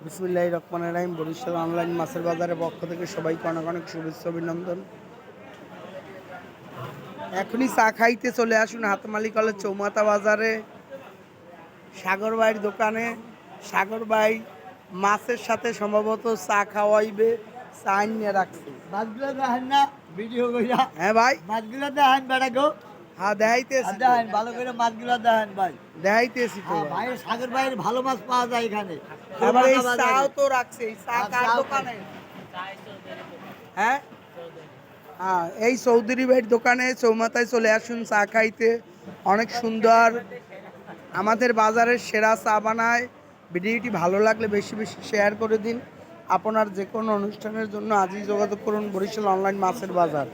বিসমিল্লাহির রহমানির রহিম। বরিশাল অনলাইন মাছের বাজারের পক্ষ থেকে সবাইকে অনেক অনেক শুভেচ্ছা অভিনন্দন। এখনই চা খাইতে চলে আসুন হাতমালি কলেজ চৌমাথা বাজারে সাগর ভাইয়ের দোকানে। সাগর ভাই মাছের সাথে সম্ভবত চা খাওয়াইবে, চা নিয়ে রাখছে। মাছগুলো দেখেন না ভিডিও কইরা? হ্যাঁ ভাই, মাছগুলো দেখেন বেটা গো। হ্যাঁ দেখাইতেছি, দেখেন ভালো করে মাছগুলো দেখেন ভাই। দেখাইতেছি তো হ্যাঁ ভাই, সাগর ভাইয়ের ভালো মাছ পাওয়া যায় এখানে। এবার এই বাজারে। চাও তো রাখছে, এই চা আর কার চাও দোকানে? হ্যাঁ হ্যাঁ, এই চৌধুরী ভাইয়ের দোকানে চৌমাথায় চলে আসুন চা খাইতে। অনেক সুন্দর আমাদের বাজারের সেরা চা বানায়। ভিডিওটি ভালো লাগলে বেশি বেশি শেয়ার করে দিন। আপনার যে কোনো অনুষ্ঠানের জন্য আজই যোগাযোগ করুন বরিশাল অনলাইন মাছের বাজার।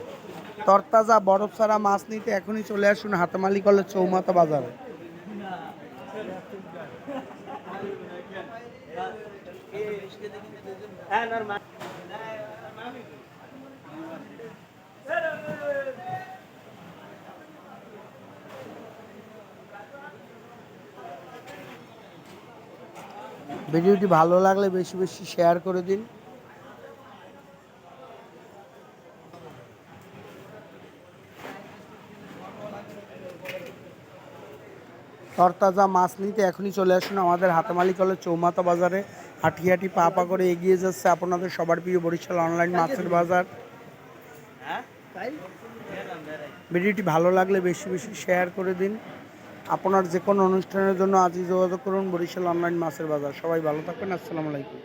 তরতাজা বরফ ছাড়া মাছ নিতে এখনই চলে আসুন হাতমালি কলেজ চৌমাথা বাজারে। ভিডিওটি ভালো লাগলে বেশি বেশি শেয়ার করে দিন। তরতাজা মাছ নিতে এখনই চলে আসুন আমাদের হাতেমালি কলেজ চৌমাথা বাজারে। হাঁটি হাঁটি পা পা করে এগিয়ে যাচ্ছে আপনাদের সবার প্রিয় বরিশাল অনলাইন মাছের বাজার। ভিডিওটি ভালো লাগলে বেশি বেশি শেয়ার করে দিন। আপনার যে কোনো অনুষ্ঠানের জন্য আজই যোগাযোগ করুন বরিশাল অনলাইন মাছের বাজার। সবাই ভালো থাকবেন, আসসালামু আলাইকুম।